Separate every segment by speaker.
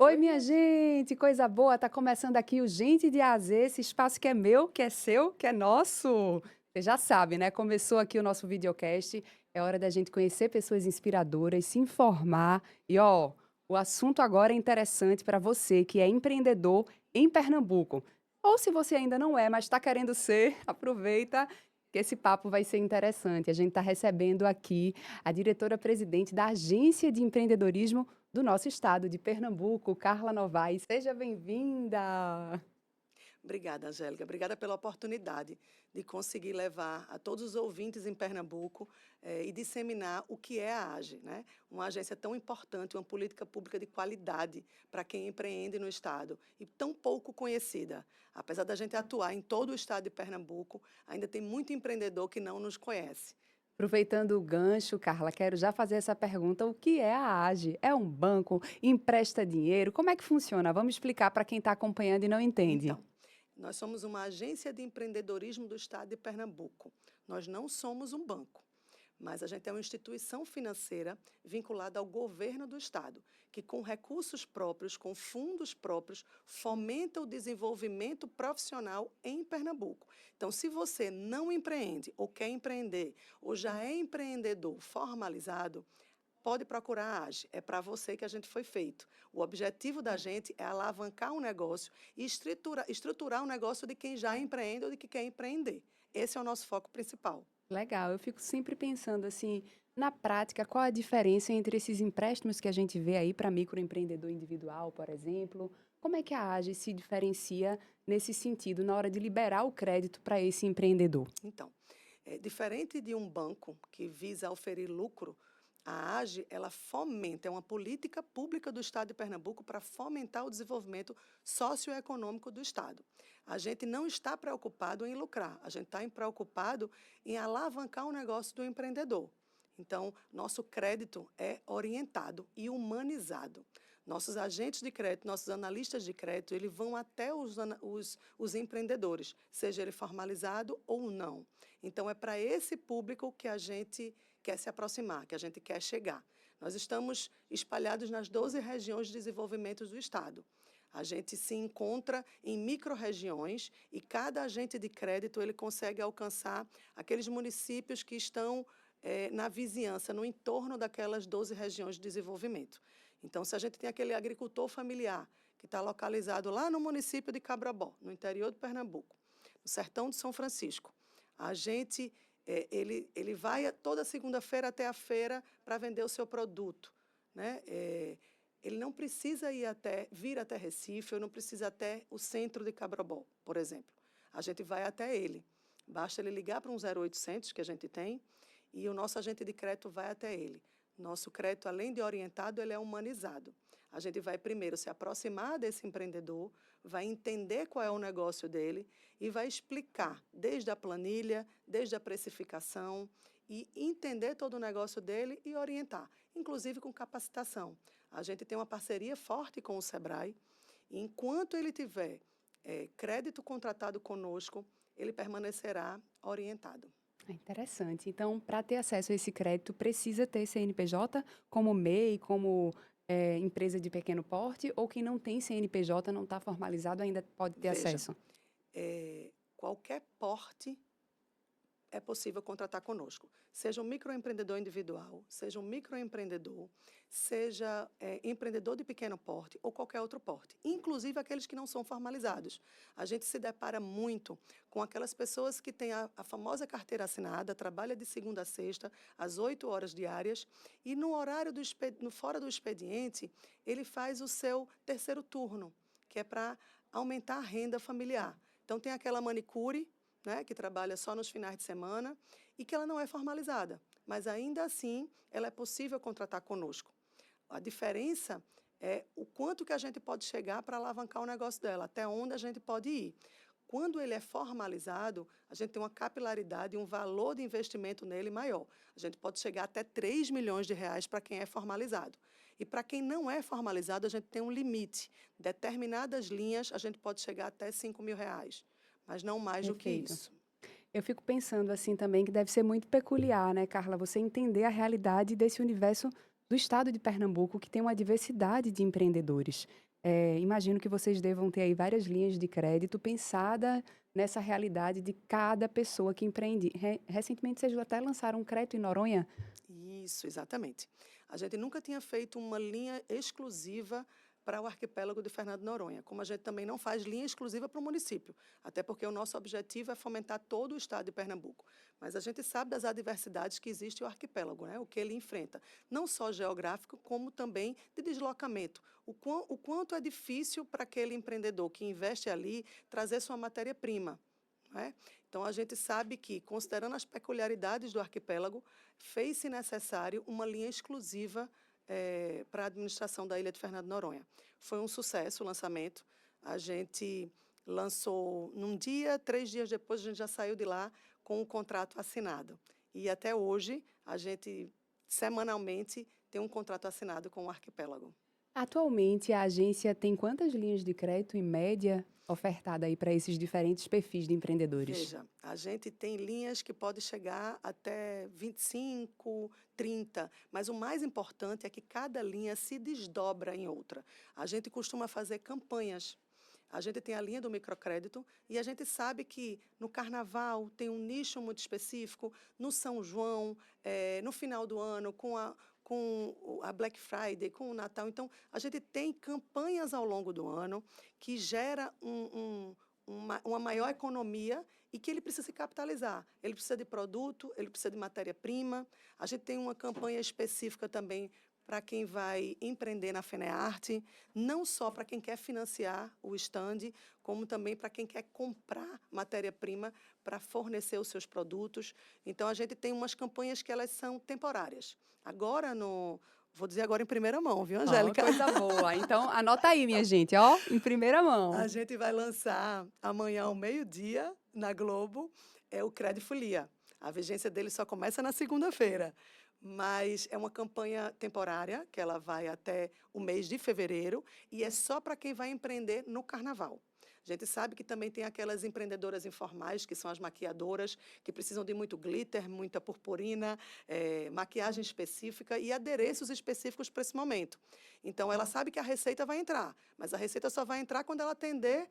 Speaker 1: Oi,
Speaker 2: Oi,
Speaker 1: minha
Speaker 2: minha gente.
Speaker 1: gente, coisa boa. Tá começando aqui o Gente de A a Z, esse espaço que é meu, que é seu, que é nosso. Você já sabe, né? Começou aqui o nosso videocast. É hora da gente conhecer pessoas inspiradoras, se informar. E ó, o assunto agora é interessante para você que é empreendedor em Pernambuco. Ou se você ainda não é, mas está querendo ser, aproveita que esse papo vai ser interessante. A gente está recebendo aqui a diretora-presidente da Agência de Empreendedorismo do nosso estado de Pernambuco, Carla Novaes. Seja bem-vinda!
Speaker 2: Obrigada, Angélica. Obrigada pela oportunidade de conseguir levar a todos os ouvintes em Pernambuco e disseminar o que é a AGE, né? Uma agência tão importante, uma política pública de qualidade para quem empreende no Estado e tão pouco conhecida. Apesar da gente atuar em todo o Estado de Pernambuco, ainda tem muito empreendedor que não nos conhece.
Speaker 1: Aproveitando o gancho, Carla, quero já fazer essa pergunta: o que é a AGE? É um banco? Empresta dinheiro? Como é que funciona? Vamos explicar para quem está acompanhando e não entende.
Speaker 2: Então, nós somos uma agência de empreendedorismo do Estado de Pernambuco. Nós não somos um banco. Mas a gente é uma instituição financeira vinculada ao governo do Estado, que com recursos próprios, com fundos próprios, fomenta o desenvolvimento profissional em Pernambuco. Então, se você não empreende, ou quer empreender, ou já é empreendedor formalizado, pode procurar a AGE. É para você que a gente foi feito. O objetivo da gente é alavancar um negócio e estruturar o negócio de quem já empreende ou de quem quer empreender. Esse é o nosso foco principal.
Speaker 1: Legal, eu fico sempre pensando assim, na prática, qual a diferença entre esses empréstimos que a gente vê aí para microempreendedor individual, por exemplo? Como é que a AGE se diferencia nesse sentido, na hora de liberar o crédito para esse empreendedor?
Speaker 2: Então, diferente de um banco que visa oferir lucro, a AGE, ela fomenta, é uma política pública do Estado de Pernambuco para fomentar o desenvolvimento socioeconômico do Estado. A gente não está preocupado em lucrar, a gente está preocupado em alavancar o negócio do empreendedor. Então, nosso crédito é orientado e humanizado. Nossos agentes de crédito, nossos analistas de crédito, eles vão até os empreendedores, seja ele formalizado ou não. Então, é para esse público que a gente quer se aproximar, que a gente quer chegar. Nós estamos espalhados nas 12 regiões de desenvolvimento do Estado. A gente se encontra em micro-regiões e cada agente de crédito ele consegue alcançar aqueles municípios que estão na vizinhança, no entorno daquelas 12 regiões de desenvolvimento. Então, se a gente tem aquele agricultor familiar que está localizado lá no município de Cabrabó, no interior de Pernambuco, no sertão de São Francisco, a gente ele vai toda segunda-feira até a feira para vender o seu produto, né? Ele não precisa vir até Recife, ou não precisa até o centro de Cabrobó, por exemplo. A gente vai até ele. Basta ele ligar para um 0800 que a gente tem e o nosso agente de crédito vai até ele. Nosso crédito, além de orientado, ele é humanizado. A gente vai primeiro se aproximar desse empreendedor, vai entender qual é o negócio dele e vai explicar desde a planilha, desde a precificação e entender todo o negócio dele e orientar, inclusive com capacitação. A gente tem uma parceria forte com o Sebrae e enquanto ele tiver crédito contratado conosco, ele permanecerá orientado.
Speaker 1: É interessante. Então, para ter acesso a esse crédito, precisa ter CNPJ como MEI, como empresa de pequeno porte, ou quem não tem CNPJ, não está formalizado, ainda pode ter
Speaker 2: Veja,
Speaker 1: acesso?
Speaker 2: qualquer porte é possível contratar conosco. Seja um microempreendedor individual, seja um microempreendedor, seja empreendedor de pequeno porte ou qualquer outro porte, inclusive aqueles que não são formalizados. A gente se depara muito com aquelas pessoas que têm a famosa carteira assinada, trabalha de segunda a sexta, às 8 horas diárias, e no horário fora do expediente, ele faz o seu terceiro turno, que é para aumentar a renda familiar. Então, tem aquela manicure, né, que trabalha só nos finais de semana e que ela não é formalizada, mas ainda assim ela é possível contratar conosco. A diferença é o quanto que a gente pode chegar para alavancar o negócio dela, até onde a gente pode ir. Quando ele é formalizado, a gente tem uma capilaridade e um valor de investimento nele maior. A gente pode chegar até 3 milhões de reais para quem é formalizado. E para quem não é formalizado, a gente tem um limite. Determinadas linhas, a gente pode chegar até 5 mil reais, mas não mais do que
Speaker 1: Perfeito.
Speaker 2: isso.
Speaker 1: Eu fico pensando assim também que deve ser muito peculiar, né, Carla, você entender a realidade desse universo do estado de Pernambuco, que tem uma diversidade de empreendedores. Imagino que vocês devam ter aí várias linhas de crédito pensada nessa realidade de cada pessoa que empreende. Recentemente vocês até lançaram um crédito em Noronha?
Speaker 2: Isso, exatamente. A gente nunca tinha feito uma linha exclusiva para o arquipélago de Fernando de Noronha, como a gente também não faz linha exclusiva para o município, até porque o nosso objetivo é fomentar todo o estado de Pernambuco. Mas a gente sabe das adversidades que existe o arquipélago, né? O que ele enfrenta, não só geográfico, como também de deslocamento. O quanto é difícil para aquele empreendedor que investe ali trazer sua matéria-prima. Não é? Então, a gente sabe que, considerando as peculiaridades do arquipélago, fez-se necessário uma linha exclusiva para a administração da Ilha de Fernando de Noronha. Foi um sucesso o lançamento. A gente lançou num dia, 3 dias depois, a gente já saiu de lá com o contrato assinado. E até hoje, a gente, semanalmente, tem um contrato assinado com o arquipélago.
Speaker 1: Atualmente, a agência tem quantas linhas de crédito, em média, ofertada aí para esses diferentes perfis de empreendedores?
Speaker 2: Veja, a gente tem linhas que podem chegar até 25, 30, mas o mais importante é que cada linha se desdobra em outra. A gente costuma fazer campanhas. A gente tem a linha do microcrédito e a gente sabe que no carnaval tem um nicho muito específico, no São João, no final do ano, com a Black Friday, com o Natal. Então, a gente tem campanhas ao longo do ano que gera uma maior economia e que ele precisa se capitalizar. Ele precisa de produto, ele precisa de matéria-prima. A gente tem uma campanha específica também para quem vai empreender na FENEARTE, não só para quem quer financiar o stand, como também para quem quer comprar matéria-prima para fornecer os seus produtos. Então, a gente tem umas campanhas que elas são temporárias. Agora, vou dizer agora em primeira mão, viu,
Speaker 1: Ó,
Speaker 2: Angélica?
Speaker 1: coisa boa. Então, anota aí, minha gente, ó, em primeira
Speaker 2: A
Speaker 1: mão.
Speaker 2: gente vai lançar amanhã ao meio-dia, na Globo, o Credifolia. A vigência dele só começa na segunda-feira, mas é uma campanha temporária, que ela vai até o mês de fevereiro, e é só para quem vai empreender no carnaval. A gente sabe que também tem aquelas empreendedoras informais, que são as maquiadoras, que precisam de muito glitter, muita purpurina, maquiagem específica e adereços específicos para esse momento. Então, ela sabe que a receita vai entrar, mas a receita só vai entrar quando ela atender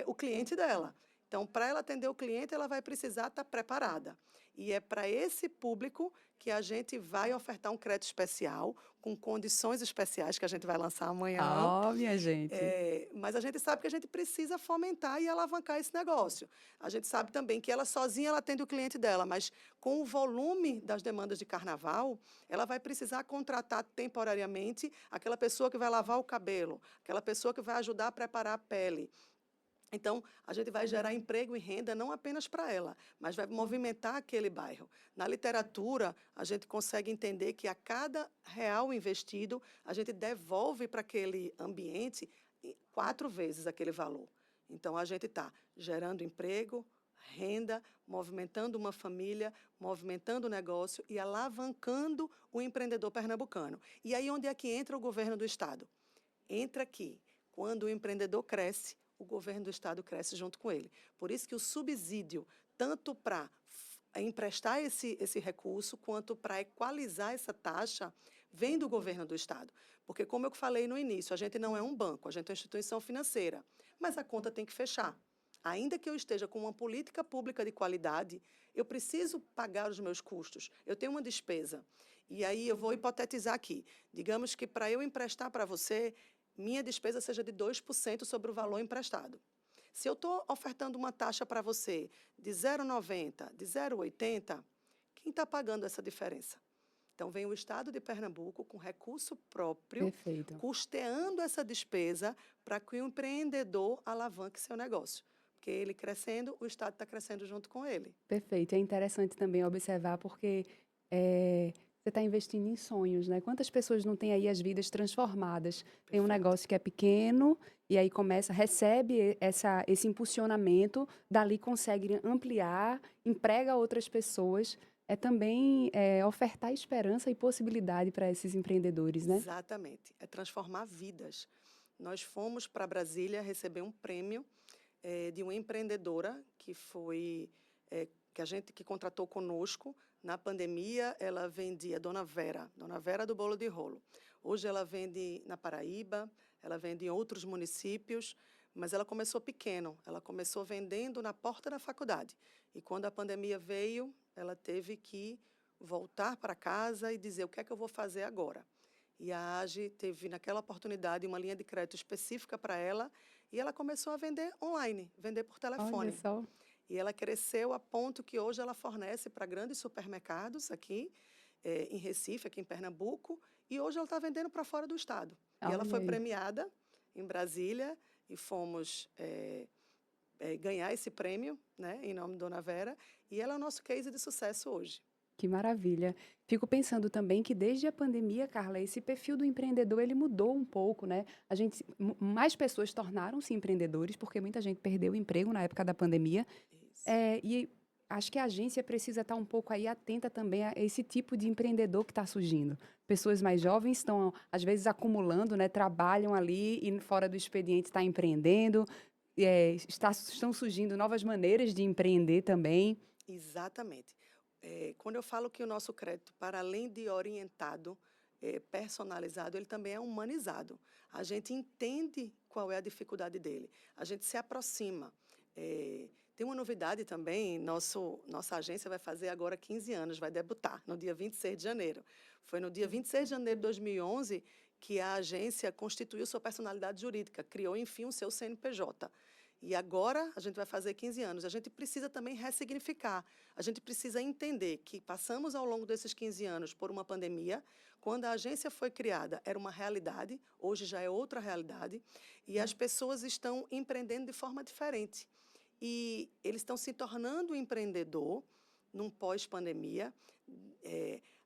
Speaker 2: o cliente dela. Então, para ela atender o cliente, ela vai precisar estar preparada. E é para esse público que a gente vai ofertar um crédito especial, com condições especiais que a gente vai lançar amanhã.
Speaker 1: Ó, minha gente.
Speaker 2: Mas a gente sabe que a gente precisa fomentar e alavancar esse negócio. A gente sabe também que ela sozinha ela atende o cliente dela, mas com o volume das demandas de carnaval, ela vai precisar contratar temporariamente aquela pessoa que vai lavar o cabelo, aquela pessoa que vai ajudar a preparar a pele. Então, a gente vai gerar emprego e renda não apenas para ela, mas vai movimentar aquele bairro. Na literatura, a gente consegue entender que a cada real investido, a gente devolve para aquele ambiente 4 vezes aquele valor. Então, a gente está gerando emprego, renda, movimentando uma família, movimentando o negócio e alavancando o empreendedor pernambucano. E aí, onde é que entra o governo do Estado? Entra aqui. Quando o empreendedor cresce, o governo do Estado cresce junto com ele. Por isso que o subsídio, tanto para emprestar esse recurso, quanto para equalizar essa taxa, vem do governo do Estado. Porque, como eu falei no início, a gente não é um banco, a gente é uma instituição financeira, mas a conta tem que fechar. Ainda que eu esteja com uma política pública de qualidade, eu preciso pagar os meus custos, eu tenho uma despesa. E aí eu vou hipotetizar aqui. Digamos que para eu emprestar para você, minha despesa seja de 2% sobre o valor emprestado. Se eu estou ofertando uma taxa para você de 0,90, de 0,80, quem está pagando essa diferença? Então, vem o Estado de Pernambuco com recurso próprio,
Speaker 1: Perfeito.
Speaker 2: custeando essa despesa para que o empreendedor alavanque seu negócio. Porque ele crescendo, o Estado está crescendo junto com ele.
Speaker 1: Perfeito. É interessante também observar porque você está investindo em sonhos, né? Quantas pessoas não têm aí as vidas transformadas? Tem um
Speaker 2: Perfeito.
Speaker 1: negócio que é pequeno e aí recebe esse impulsionamento, dali consegue ampliar, emprega outras pessoas. É também ofertar esperança e possibilidade para esses empreendedores, né?
Speaker 2: Exatamente. É transformar vidas. Nós fomos para Brasília receber um prêmio de uma empreendedora que contratou conosco. Na pandemia, ela vendia Dona Vera do Bolo de Rolo. Hoje ela vende na Paraíba, ela vende em outros municípios, mas ela começou pequeno, ela começou vendendo na porta da faculdade. E quando a pandemia veio, ela teve que voltar para casa e dizer o que é que eu vou fazer agora. E a AGE teve, naquela oportunidade, uma linha de crédito específica para ela e ela começou a vender online, vender por
Speaker 1: Olha
Speaker 2: telefone.
Speaker 1: só.
Speaker 2: E ela cresceu a ponto que hoje ela fornece para grandes supermercados aqui em Recife, aqui em Pernambuco, e hoje ela está vendendo para fora do estado. E ela
Speaker 1: Olha
Speaker 2: foi
Speaker 1: aí.
Speaker 2: premiada em Brasília e fomos ganhar esse prêmio, né, em nome de Dona Vera, e ela é o nosso case de sucesso hoje.
Speaker 1: Que maravilha. Fico pensando também que desde a pandemia, Carla, esse perfil do empreendedor ele mudou um pouco, né? Mais pessoas tornaram-se empreendedores porque muita gente perdeu o emprego na época da pandemia.
Speaker 2: Isso.
Speaker 1: E acho que a agência precisa estar um pouco aí atenta também a esse tipo de empreendedor que está surgindo. Pessoas mais jovens estão, às vezes, acumulando, né? Trabalham ali e fora do expediente está empreendendo. Estão surgindo novas maneiras de empreender também.
Speaker 2: Exatamente. Quando eu falo que o nosso crédito, para além de orientado, personalizado, ele também é humanizado. A gente entende qual é a dificuldade dele, a gente se aproxima. Tem uma novidade também, nossa agência vai fazer agora 15 anos, vai debutar no dia 26 de janeiro. Foi no dia 26 de janeiro de 2011 que a agência constituiu sua personalidade jurídica, criou, enfim, o seu CNPJ. E agora a gente vai fazer 15 anos. A gente precisa também ressignificar. A gente precisa entender que passamos ao longo desses 15 anos por uma pandemia. Quando a agência foi criada, era uma realidade, hoje já é outra realidade, e as pessoas estão empreendendo de forma diferente. E eles estão se tornando empreendedor num pós-pandemia.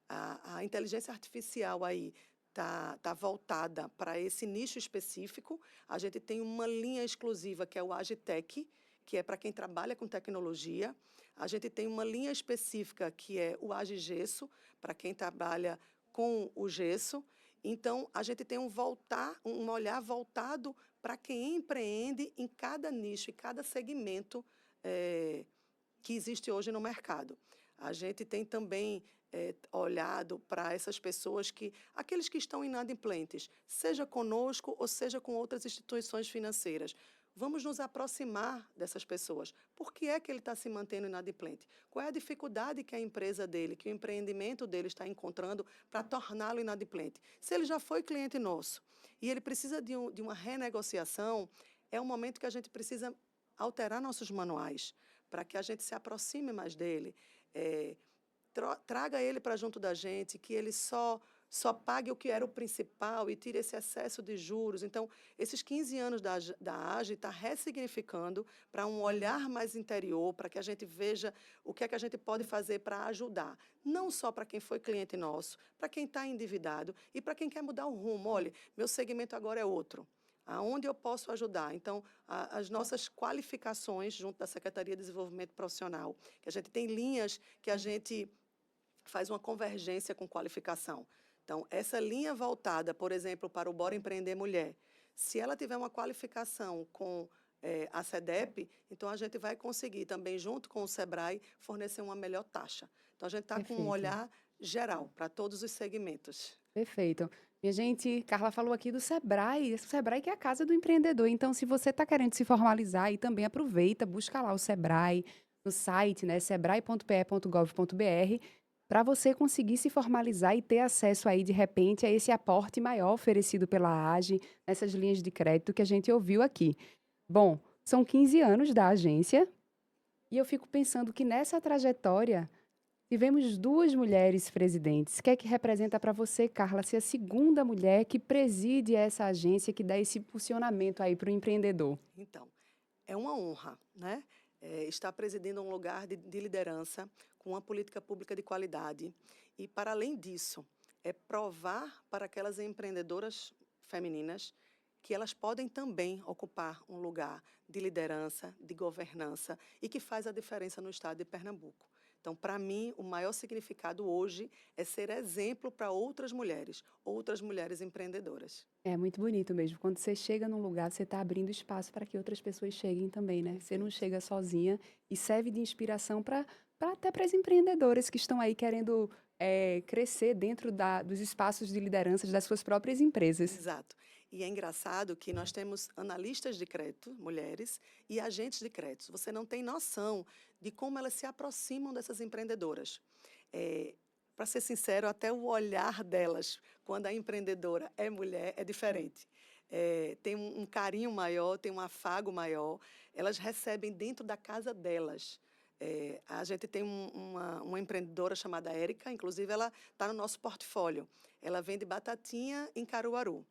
Speaker 2: A inteligência artificial aí está voltada para esse nicho específico. A gente tem uma linha exclusiva, que é o Agitech, que é para quem trabalha com tecnologia. A gente tem uma linha específica, que é o Agigesso, para quem trabalha com o gesso. Então, a gente tem um olhar voltado para quem empreende em cada nicho, em cada segmento que existe hoje no mercado. A gente tem também olhado para essas pessoas aqueles que estão inadimplentes, seja conosco ou seja com outras instituições financeiras. Vamos nos aproximar dessas pessoas. Por que é que ele está se mantendo inadimplente? Qual é a dificuldade que a empresa dele, que o empreendimento dele está encontrando para torná-lo inadimplente? Se ele já foi cliente nosso e ele precisa de uma renegociação, é um momento que a gente precisa alterar nossos manuais para que a gente se aproxime mais dele, traga ele para junto da gente, que ele só pague o que era o principal e tire esse excesso de juros. Então, esses 15 anos da AGE está ressignificando para um olhar mais interior, para que a gente veja o que é que a gente pode fazer para ajudar. Não só para quem foi cliente nosso, para quem está endividado e para quem quer mudar o rumo. Olha, meu segmento agora é outro. Aonde eu posso ajudar? Então, as nossas qualificações junto da Secretaria de Desenvolvimento Profissional, que a gente tem linhas que a gente faz uma convergência com qualificação. Então, essa linha voltada, por exemplo, para o Bora Empreender Mulher, se ela tiver uma qualificação com a SEDEP, então a gente vai conseguir também, junto com o SEBRAE, fornecer uma melhor taxa. Então, a gente está com um
Speaker 1: Perfeito.
Speaker 2: olhar geral para todos os segmentos.
Speaker 1: Perfeito. Minha gente, Carla falou aqui do Sebrae, o Sebrae que é a casa do empreendedor. Então, se você está querendo se formalizar, aí também aproveita, busca lá o Sebrae no site, né, sebrae.pe.gov.br, para você conseguir se formalizar e ter acesso aí, de repente, a esse aporte maior oferecido pela AGE, nessas linhas de crédito que a gente ouviu aqui. Bom, são 15 anos da agência e eu fico pensando que nessa trajetória tivemos duas mulheres presidentes. O que é que representa para você, Carla, ser a segunda mulher que preside essa agência, que dá esse impulsionamento aí para o empreendedor?
Speaker 2: Então, é uma honra, né? Estar presidindo um lugar de liderança com uma política pública de qualidade. E, para além disso, é provar para aquelas empreendedoras femininas que elas podem também ocupar um lugar de liderança, de governança e que faz a diferença no estado de Pernambuco. Então, para mim, o maior significado hoje é ser exemplo para outras mulheres empreendedoras.
Speaker 1: É muito bonito mesmo. Quando você chega num lugar, você está abrindo espaço para que outras pessoas cheguem também, né? Você não
Speaker 2: Perfeito.
Speaker 1: chega sozinha e serve de inspiração até para as empreendedoras que estão aí querendo crescer dentro dos espaços de liderança das suas próprias empresas.
Speaker 2: Exato. E é engraçado que nós temos analistas de crédito, mulheres, e agentes de crédito. Você não tem noção de como elas se aproximam dessas empreendedoras. Para ser sincero, até o olhar delas, quando a empreendedora é mulher, é diferente. Tem um carinho maior, tem um afago maior. Elas recebem dentro da casa delas. A gente tem uma empreendedora chamada Érica, inclusive ela está no nosso portfólio. Ela vende batatinha em Caruaru.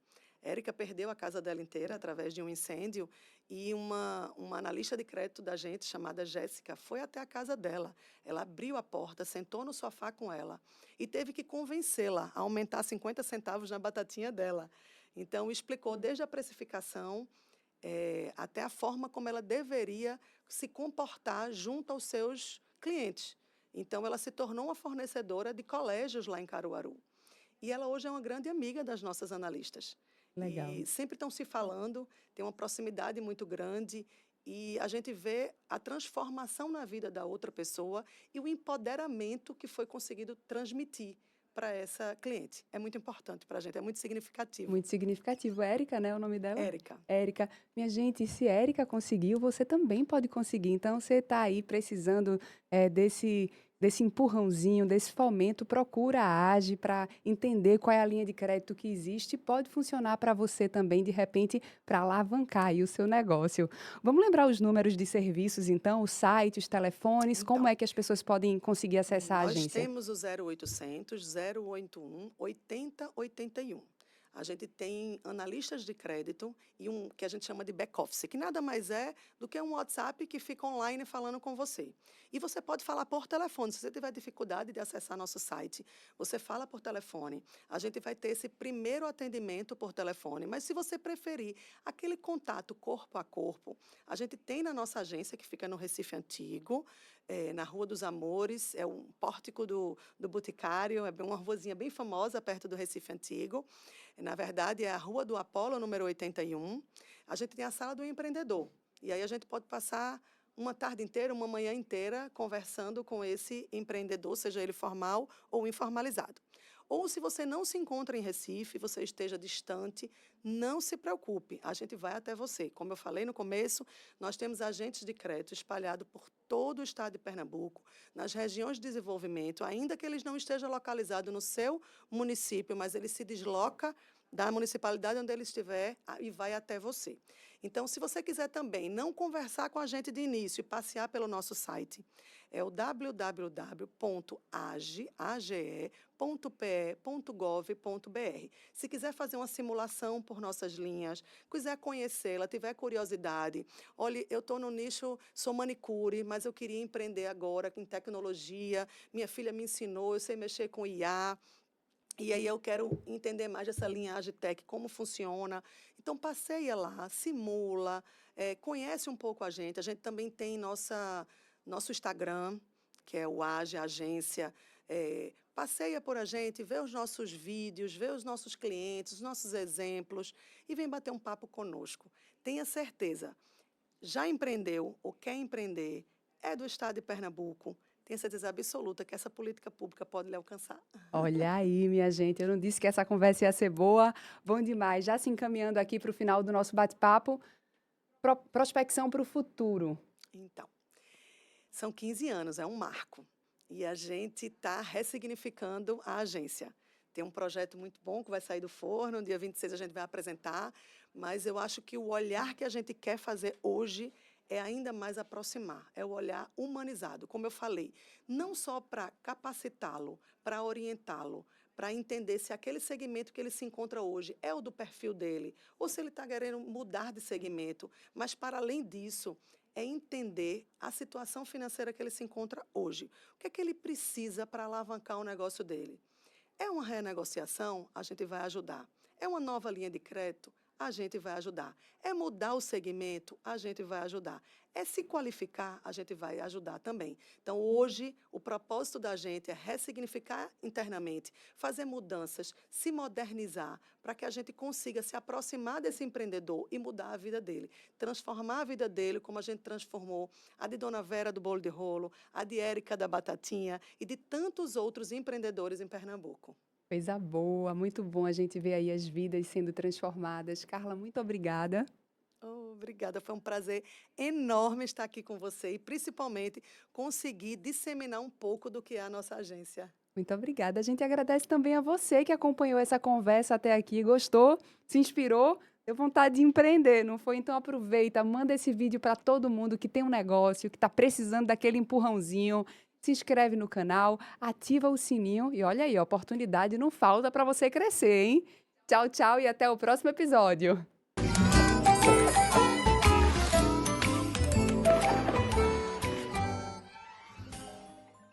Speaker 2: Érica perdeu a casa dela inteira através de um incêndio e uma analista de crédito da gente, chamada Jéssica, foi até a casa dela. Ela abriu a porta, sentou no sofá com ela e teve que convencê-la a aumentar 50 centavos na batatinha dela. Então, explicou desde a precificação até a forma como ela deveria se comportar junto aos seus clientes. Então, ela se tornou uma fornecedora de colégios lá em Caruaru. E ela hoje é uma grande amiga das nossas analistas.
Speaker 1: Legal.
Speaker 2: E sempre estão se falando, tem uma proximidade muito grande e a gente vê a transformação na vida da outra pessoa e o empoderamento que foi conseguido transmitir para essa cliente. É muito importante para a gente, é muito significativo.
Speaker 1: Muito significativo. Érica, né, o nome dela?
Speaker 2: Érica.
Speaker 1: Érica. Minha gente, se Érica conseguiu, você também pode conseguir. Então, você está aí precisando desse empurrãozinho, desse fomento, procura a AGE para entender qual é a linha de crédito que existe. Pode funcionar para você também, de repente, para alavancar aí o seu negócio. Vamos lembrar os números de serviços, então, os sites, os telefones, como é que as pessoas podem conseguir acessar a
Speaker 2: Nós
Speaker 1: agência?
Speaker 2: temos o 0800 081 8081. A gente tem analistas de crédito e um que a gente chama de back-office, que nada mais é do que um WhatsApp que fica online falando com você. E você pode falar por telefone. Se você tiver dificuldade de acessar nosso site, você fala por telefone. A gente vai ter esse primeiro atendimento por telefone. Mas se você preferir aquele contato corpo a corpo, a gente tem na nossa agência, que fica no Recife Antigo, na Rua dos Amores, é um pórtico do Boticário, é uma ruazinha bem famosa perto do Recife Antigo. Na verdade, é a Rua do Apolo, número 81. A gente tem a Sala do Empreendedor. E aí a gente pode passar uma tarde inteira, uma manhã inteira, conversando com esse empreendedor, seja ele formal ou informalizado. Ou se você não se encontra em Recife, você esteja distante, não se preocupe, a gente vai até você. Como eu falei no começo, nós temos agentes de crédito espalhados por todo o estado de Pernambuco, nas regiões de desenvolvimento, ainda que eles não estejam localizados no seu município, mas ele se desloca da municipalidade onde ele estiver e vai até você. Então, se você quiser também não conversar com a gente de início e passear pelo nosso site, é o www.age.pe.gov.br. Se quiser fazer uma simulação por nossas linhas, quiser conhecê-la, tiver curiosidade, olha, eu estou no nicho, sou manicure, mas eu queria empreender agora em tecnologia, minha filha me ensinou, eu sei mexer com IA, e aí eu quero entender mais dessa linha Agitec, como funciona. Então, passeia lá, simula, conhece um pouco a gente. A gente também tem nosso Instagram, que é o Age Agência. Passeia por a gente, vê os nossos vídeos, vê os nossos clientes, os nossos exemplos e vem bater um papo conosco. Tenha certeza, já empreendeu ou quer empreender, é do estado de Pernambuco, tenho certeza absoluta que essa política pública pode lhe alcançar.
Speaker 1: Olha aí, minha gente, eu não disse que essa conversa ia ser boa. Bom demais. Já se encaminhando aqui para o final do nosso bate-papo, prospecção para o futuro.
Speaker 2: Então, são 15 anos, é um marco. E a gente está ressignificando a agência. Tem um projeto muito bom que vai sair do forno, no dia 26 a gente vai apresentar, mas eu acho que o olhar que a gente quer fazer hoje é ainda mais aproximar, é o olhar humanizado, como eu falei, não só para capacitá-lo, para orientá-lo, para entender se aquele segmento que ele se encontra hoje é o do perfil dele, ou se ele está querendo mudar de segmento, mas para além disso, é entender a situação financeira que ele se encontra hoje. O que é que ele precisa para alavancar o negócio dele? É uma renegociação? A gente vai ajudar. É uma nova linha de crédito? A gente vai ajudar. É mudar o segmento? A gente vai ajudar. É se qualificar? A gente vai ajudar também. Então, hoje, o propósito da gente é ressignificar internamente, fazer mudanças, se modernizar, para que a gente consiga se aproximar desse empreendedor e mudar a vida dele. Transformar a vida dele como a gente transformou a de Dona Vera do Bolo de Rolo, a de Érica da Batatinha e de tantos outros empreendedores em Pernambuco.
Speaker 1: Coisa boa, muito bom a gente ver aí as vidas sendo transformadas. Carla, muito obrigada.
Speaker 2: Oh, obrigada, foi um prazer enorme estar aqui com você e principalmente conseguir disseminar um pouco do que é a nossa agência.
Speaker 1: Muito obrigada. A gente agradece também a você que acompanhou essa conversa até aqui, gostou, se inspirou, deu vontade de empreender, não foi? Então aproveita, manda esse vídeo para todo mundo que tem um negócio, que está precisando daquele empurrãozinho. Se inscreve no canal, ativa o sininho e olha aí, a oportunidade não falta para você crescer, hein? Tchau, tchau e até o próximo episódio.